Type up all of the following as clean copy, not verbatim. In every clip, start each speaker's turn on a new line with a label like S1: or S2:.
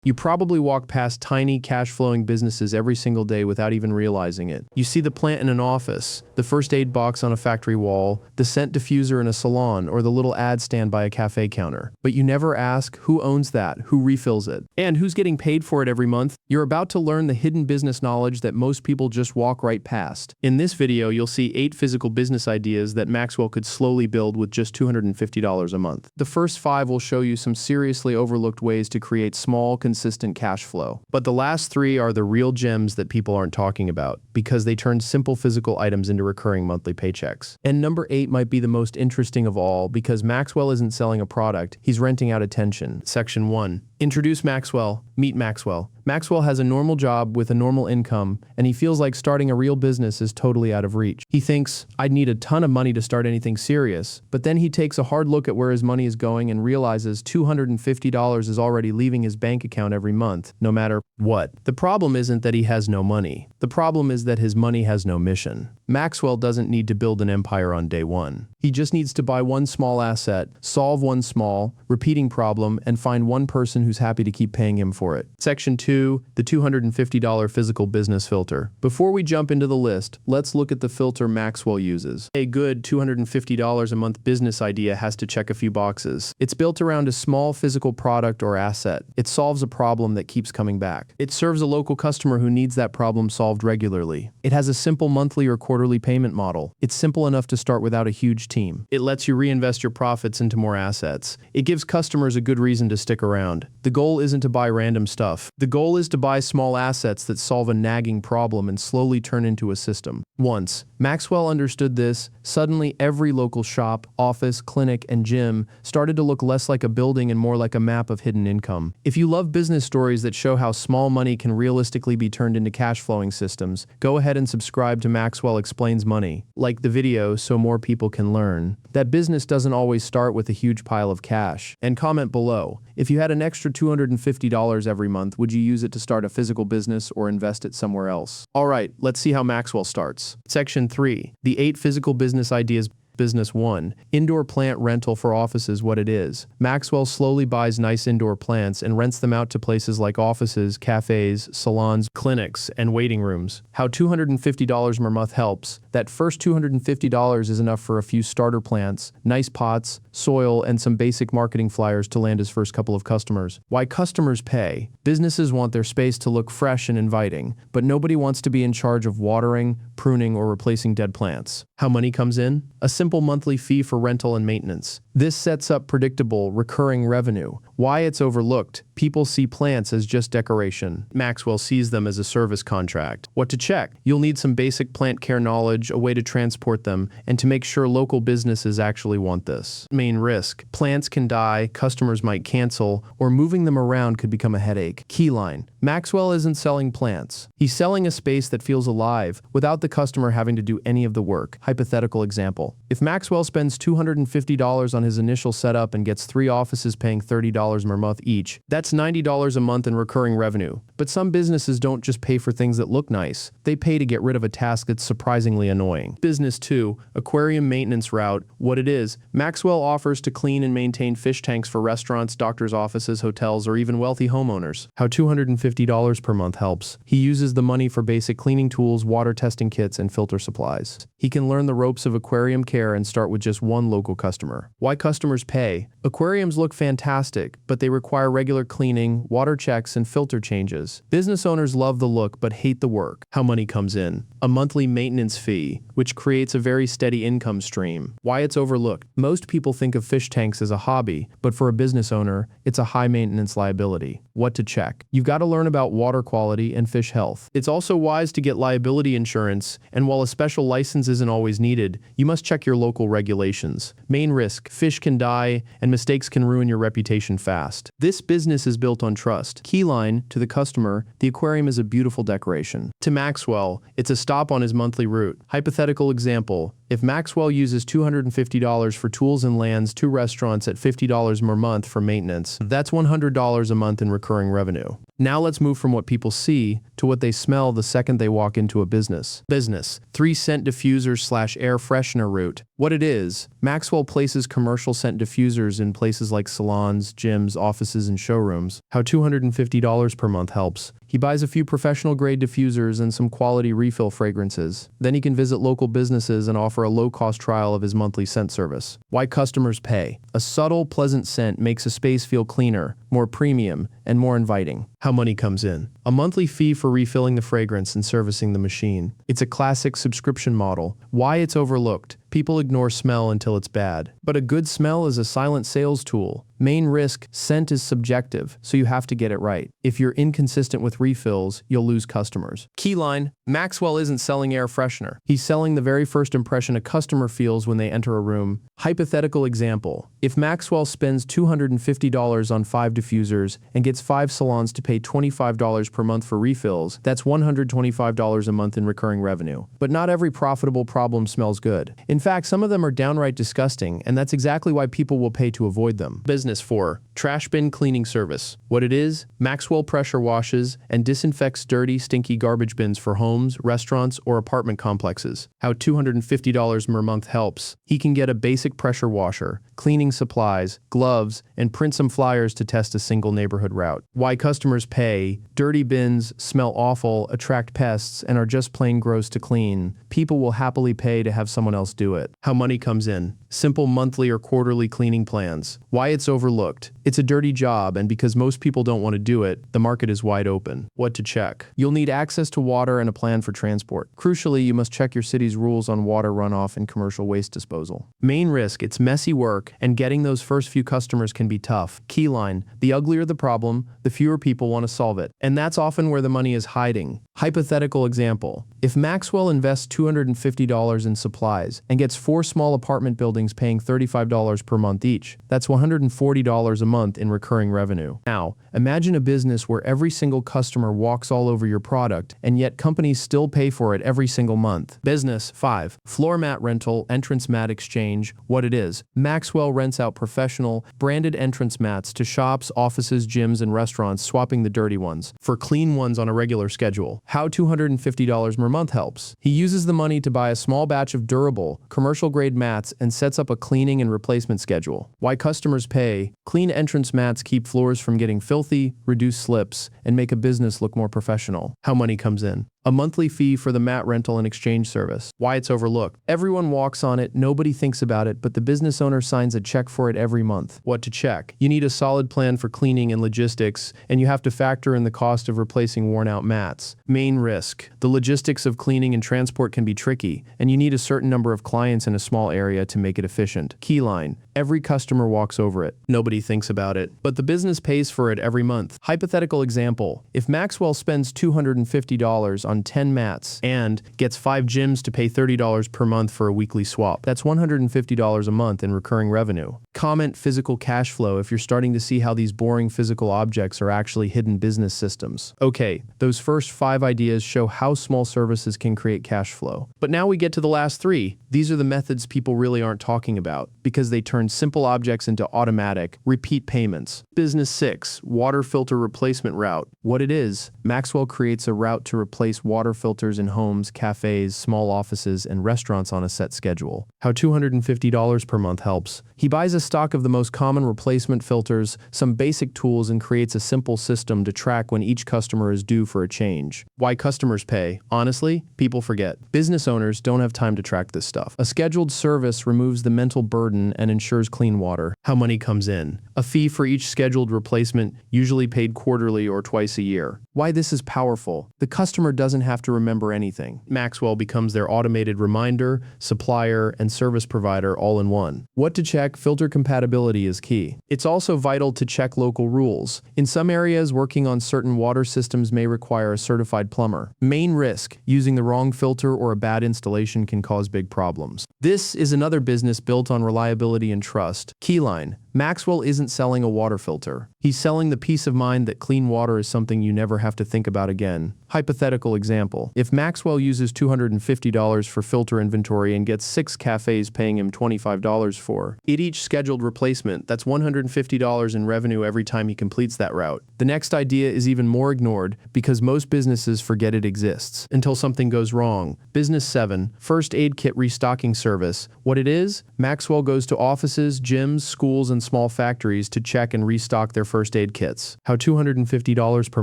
S1: You probably walk past tiny, cash-flowing businesses every single day without even realizing it. You see the plant in an office, the first aid box on a factory wall, the scent diffuser in a salon, or the little ad stand by a cafe counter. But you never ask who owns that, who refills it, and who's getting paid for it every month. You're about to learn the hidden business knowledge that most people just walk right past. In this video, you'll see 8 physical business ideas that Maxwell could slowly build with just $250 a month. The first 5 will show you some seriously overlooked ways to create small, consistent cash flow. But the last 3 are the real gems that people aren't talking about, because they turn simple physical items into recurring monthly paychecks. And number 8 might be the most interesting of all, because Maxwell isn't selling a product, he's renting out attention. Section 1. Introduce Maxwell. Meet Maxwell. Maxwell has a normal job with a normal income, and he feels like starting a real business is totally out of reach. He thinks, I'd need a ton of money to start anything serious, but then he takes a hard look at where his money is going and realizes $250 is already leaving his bank account every month, no matter what. The problem isn't that he has no money. The problem is that his money has no mission. Maxwell doesn't need to build an empire on day one. He just needs to buy one small asset, solve one small, repeating problem, and find one person who's happy to keep paying him for it. Section 2, the $250 physical business filter. Before we jump into the list, let's look at the filter Maxwell uses. A good $250 a month business idea has to check a few boxes. It's built around a small physical product or asset. It solves a problem that keeps coming back. It serves a local customer who needs that problem solved regularly. It has a simple monthly or quarterly payment model. It's simple enough to start without a huge team. It lets you reinvest your profits into more assets. It gives customers a good reason to stick around. The goal isn't to buy random stuff. The goal is to buy small assets that solve a nagging problem and slowly turn into a system. Once Maxwell understood this, suddenly every local shop, office, clinic, and gym started to look less like a building and more like a map of hidden income. If you love business stories that show how small money can realistically be turned into cash-flowing systems, go ahead and subscribe to Maxwell Explains Money. Like the video so more people can learn that business doesn't always start with a huge pile of cash. And comment below, if you had an extra $250 every month, would you use it to start a physical business or invest it somewhere else? Alright, let's see how Maxwell starts. Section 3. The 8 physical business ideas. Business 1. Indoor plant rental for offices. What it is. Maxwell slowly buys nice indoor plants and rents them out to places like offices, cafes, salons, clinics, and waiting rooms. How $250 per month helps. That first $250 is enough for a few starter plants, nice pots, soil, and some basic marketing flyers to land his first couple of customers. Why customers pay. Businesses want their space to look fresh and inviting, but nobody wants to be in charge of watering, pruning, or replacing dead plants. How money comes in? A simple monthly fee for rental and maintenance. This sets up predictable, recurring revenue. Why it's overlooked. People see plants as just decoration. Maxwell sees them as a service contract. What to check? You'll need some basic plant care knowledge, a way to transport them, and to make sure local businesses actually want this. Main risk. Plants can die, customers might cancel, or moving them around could become a headache. Keyline. Maxwell isn't selling plants. He's selling a space that feels alive, without the customer having to do any of the work. Hypothetical example. If Maxwell spends $250 on his initial setup and gets 3 offices paying $30 per month each, that's $90 a month in recurring revenue. But some businesses don't just pay for things that look nice. They pay to get rid of a task that's surprisingly annoying. Business 2. Aquarium maintenance route. What it is. Maxwell offers to clean and maintain fish tanks for restaurants, doctors' offices, hotels, or even wealthy homeowners. How $250 per month helps. He uses the money for basic cleaning tools, water testing kits, and filter supplies. He can learn the ropes of aquarium care and start with just one local customer. Why customers pay. Aquariums look fantastic, but they require regular cleaning, water checks, and filter changes. Business owners love the look but hate the work. How money comes in. A monthly maintenance fee, which creates a very steady income stream. Why it's overlooked. Most people think of fish tanks as a hobby, but for a business owner, it's a high-maintenance liability. What to check. You've got to learn about water quality and fish health. It's also wise to get liability insurance, and while a special license isn't always needed, you must check your local regulations. Main risk. Fish can die, and mistakes can ruin your reputation fast. This business is built on trust. Keyline, to the customer, the aquarium is a beautiful decoration. To Maxwell, it's a stop on his monthly route. Hypothetical example. If Maxwell uses $250 for tools and lands, 2 restaurants at $50 per month for maintenance, that's $100 a month in recurring revenue. Now let's move from what people see to what they smell the second they walk into a business. 3-scent diffuser/air freshener route. What it is, Maxwell places commercial scent diffusers in places like salons, gyms, offices, and showrooms. How $250 per month helps. He buys a few professional-grade diffusers and some quality refill fragrances. Then he can visit local businesses and offer a low-cost trial of his monthly scent service. Why customers pay. A subtle, pleasant scent makes a space feel cleaner, more premium, and more inviting. How money comes in. A monthly fee for refilling the fragrance and servicing the machine. It's a classic subscription model. Why it's overlooked. People ignore smell until it's bad. But a good smell is a silent sales tool. Main risk, scent is subjective, so you have to get it right. If you're inconsistent with refills, you'll lose customers. Keyline, Maxwell isn't selling air freshener. He's selling the very first impression a customer feels when they enter a room. Hypothetical example. If Maxwell spends $250 on 5 diffusers and gets 5 salons to pay $25 per month for refills, that's $125 a month in recurring revenue. But not every profitable problem smells good. In fact, some of them are downright disgusting, and that's exactly why people will pay to avoid them. Business 4. Trash bin cleaning service. What it is, Maxwell pressure washes and disinfects dirty, stinky garbage bins for homes, restaurants, or apartment complexes. How $250 per month helps. He can get a basic pressure washer, cleaning supplies, gloves, and print some flyers to test a single neighborhood route. Why customers pay. Dirty bins smell awful, attract pests, and are just plain gross to clean. People will happily pay to have someone else do it. How money comes in. Simple monthly or quarterly cleaning plans. Why it's overlooked. It's a dirty job, and because most people don't want to do it, the market is wide open. What to check. You'll need access to water and a plan for transport. Crucially, you must check your city's rules on water runoff and commercial waste disposal. Main risk, it's messy work, and getting those first few customers can be tough. Keyline, the uglier the problem, the fewer people want to solve it. And that's often where the money is hiding. Hypothetical example. If Maxwell invests $250 in supplies and gets 4 small apartment buildings paying $35 per month each, that's $140 a month in recurring revenue. Now, imagine a business where every single customer walks all over your product, and yet companies still pay for it every single month. Business 5. Floor mat rental, entrance mat exchange. What it is, Maxwell rents out professional, branded entrance mats to shops, offices, gyms, and restaurants, swapping the dirty ones for clean ones on a regular schedule. How $250 per month helps. He uses the money to buy a small batch of durable, commercial-grade mats and sets up a cleaning and replacement schedule. Why customers pay. Clean entrance mats keep floors from getting filthy, reduce slips, and make a business look more professional. How money comes in. A monthly fee for the mat rental and exchange service. Why it's overlooked. Everyone walks on it, nobody thinks about it, but the business owner signs a check for it every month. What to check. You need a solid plan for cleaning and logistics, and you have to factor in the cost of replacing worn-out mats. Main risk. The logistics of cleaning and transport can be tricky, and you need a certain number of clients in a small area to make it efficient. Keyline. Every customer walks over it. Nobody thinks about it, but the business pays for it every month. Hypothetical example. If Maxwell spends $250 on 10 mats and gets 5 gyms to pay $30 per month for a weekly swap, that's $150 a month in recurring revenue. Comment physical cash flow if you're starting to see how these boring physical objects are actually hidden business systems. Okay, those first 5 ideas show how small services can create cash flow. But now we get to the last 3. These are the methods people really aren't talking about, because they turn simple objects into automatic, repeat payments. Business 6. Water filter replacement route. What it is, Maxwell creates a route to replace water filters in homes, cafes, small offices, and restaurants on a set schedule. How $250 per month helps. He buys a stock of the most common replacement filters, some basic tools, and creates a simple system to track when each customer is due for a change. Why customers pay. Honestly, people forget. Business owners don't have time to track this stuff. A scheduled service removes the mental burden and ensures clean water. How money comes in. A fee for each scheduled replacement, usually paid quarterly or twice a year. Why this is powerful. The customer doesn't have to remember anything. Maxwell becomes their automated reminder, supplier, and service provider all in one. What to check. Filter compatibility is key. It's also vital to check local rules. In some areas, working on certain water systems may require a certified plumber. Main risk. Using the wrong filter or a bad installation can cause big problems. This is another business built on reliability and trust. Keyline. Maxwell isn't selling a water filter. He's selling the peace of mind that clean water is something you never have to think about again. Hypothetical example. If Maxwell uses $250 for filter inventory and gets 6 cafes paying him $25 for it each scheduled replacement, that's $150 in revenue every time he completes that route. The next idea is even more ignored because most businesses forget it exists until something goes wrong. Business 7, first aid kit restocking service. What it is? Maxwell goes to offices, gyms, schools, and small factories to check and restock their first aid kits. How $250 per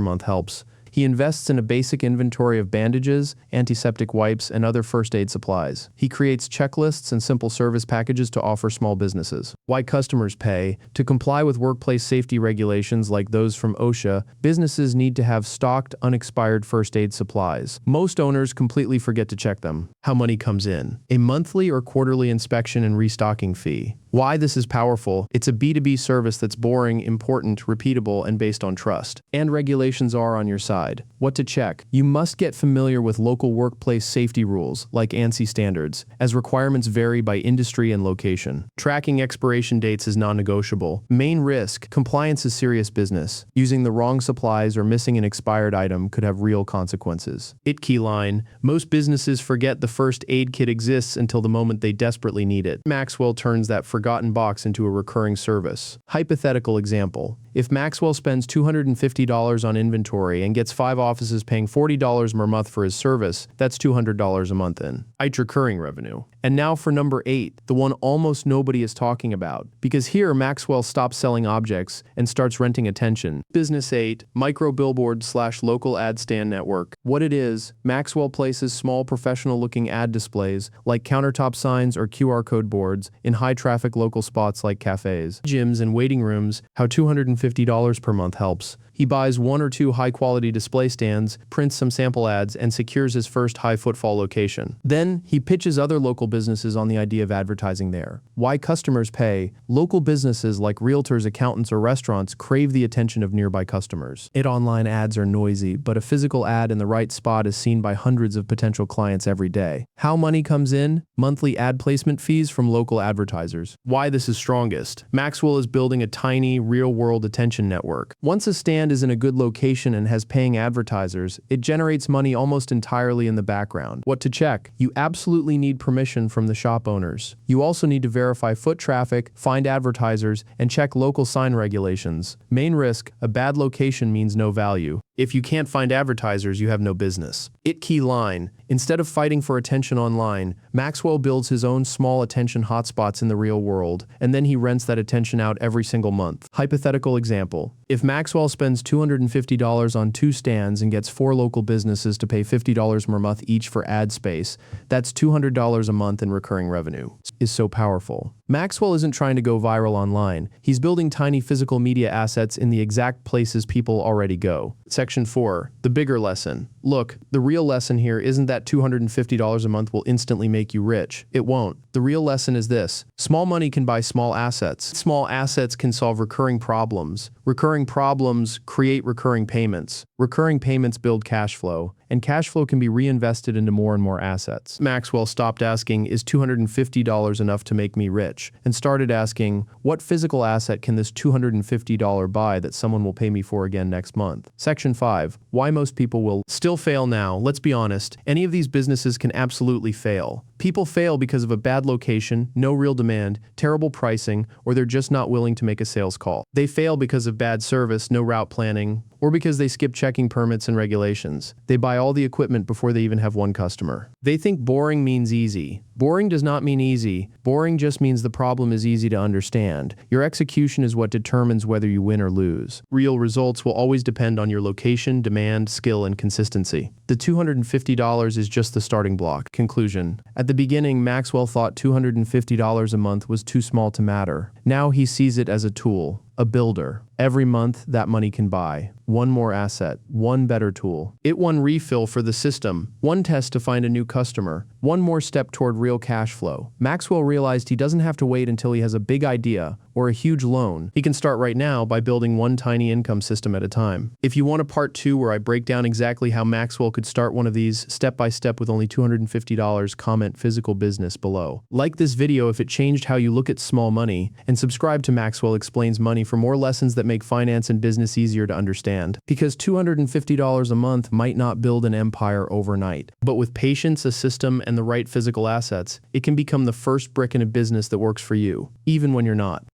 S1: month helps. He invests in a basic inventory of bandages, antiseptic wipes, and other first aid supplies. He creates checklists and simple service packages to offer small businesses. Why customers pay. To comply with workplace safety regulations like those from OSHA, businesses need to have stocked, unexpired first aid supplies. Most owners completely forget to check them. How money comes in. A monthly or quarterly inspection and restocking fee. Why this is powerful. It's a B2B service that's boring, important, repeatable, and based on trust. And regulations are on your side. What to check. You must get familiar with local workplace safety rules, like ANSI standards, as requirements vary by industry and location. Tracking expiration dates is non-negotiable. Main risk. Compliance is serious business. Using the wrong supplies or missing an expired item could have real consequences. It key line. Most businesses forget the first aid kit exists until the moment they desperately need it. Maxwell turns that forgotten box into a recurring service. Hypothetical example. If Maxwell spends $250 on inventory and gets 5 offices paying $40 per month for his service, that's $200 a month in recurring revenue. And now for number 8, the one almost nobody is talking about, because here Maxwell stops selling objects and starts renting attention. Business 8, Micro-Billboard / local ad stand network. What it is, Maxwell places small professional-looking ad displays like countertop signs or QR code boards in high-traffic local spots like cafes, gyms, and waiting rooms. How $250 per month helps. He buys 1 or 2 high-quality display stands, prints some sample ads, and secures his first high-footfall location. Then, he pitches other local businesses on the idea of advertising there. Why customers pay. Local businesses like realtors, accountants, or restaurants crave the attention of nearby customers. Online ads are noisy, but a physical ad in the right spot is seen by hundreds of potential clients every day. How money comes in? Monthly ad placement fees from local advertisers. Why this is strongest. Maxwell is building a tiny, real-world attention network. Once a stand is in a good location and has paying advertisers, it generates money almost entirely in the background. What to check? You absolutely need permission from the shop owners. You also need to verify foot traffic, find advertisers, and check local sign regulations. Main risk, a bad location means no value. If you can't find advertisers, you have no business. It key line. Instead of fighting for attention online, Maxwell builds his own small attention hotspots in the real world, and then he rents that attention out every single month. Hypothetical example. If Maxwell spends $250 on 2 stands and gets 4 local businesses to pay $50 per month each for ad space, that's $200 a month in recurring revenue. Is so powerful. Maxwell isn't trying to go viral online. He's building tiny physical media assets in the exact places people already go. Section 4. The bigger lesson. Look, the real lesson here isn't that $250 a month will instantly make you rich. It won't. The real lesson is this. Small money can buy small assets. Small assets can solve recurring problems. Recurring problems create recurring payments. Recurring payments build cash flow, and cash flow can be reinvested into more and more assets. Maxwell stopped asking, is $250 enough to make me rich? And started asking, what physical asset can this $250 buy that someone will pay me for again next month? Section 5. Why most people will still fail now. Let's be honest, any of these businesses can absolutely fail. People fail because of a bad location, no real demand, terrible pricing, or they're just not willing to make a sales call. They fail because of bad service, no route planning, or because they skip checking permits and regulations. They buy all the equipment before they even have one customer. They think boring means easy. Boring does not mean easy. Boring just means the problem is easy to understand. Your execution is what determines whether you win or lose. Real results will always depend on your location, demand, skill, and consistency. The $250 is just the starting block. Conclusion. At the beginning, Maxwell thought $250 a month was too small to matter. Now he sees it as a tool, a builder. Every month, that money can buy one more asset, one better tool. One refill for the system, one test to find a new customer, one more step toward real cash flow. Maxwell realized he doesn't have to wait until he has a big idea or a huge loan. He can start right now by building one tiny income system at a time. If you want a part 2 where I break down exactly how Maxwell could start one of these step by step with only $250, comment physical business below. Like this video if it changed how you look at small money, and subscribe to Maxwell Explains Money for more lessons that make finance and business easier to understand. Because $250 a month might not build an empire overnight, but with patience, a system, and the right physical assets, it can become the first brick in a business that works for you, even when you're not.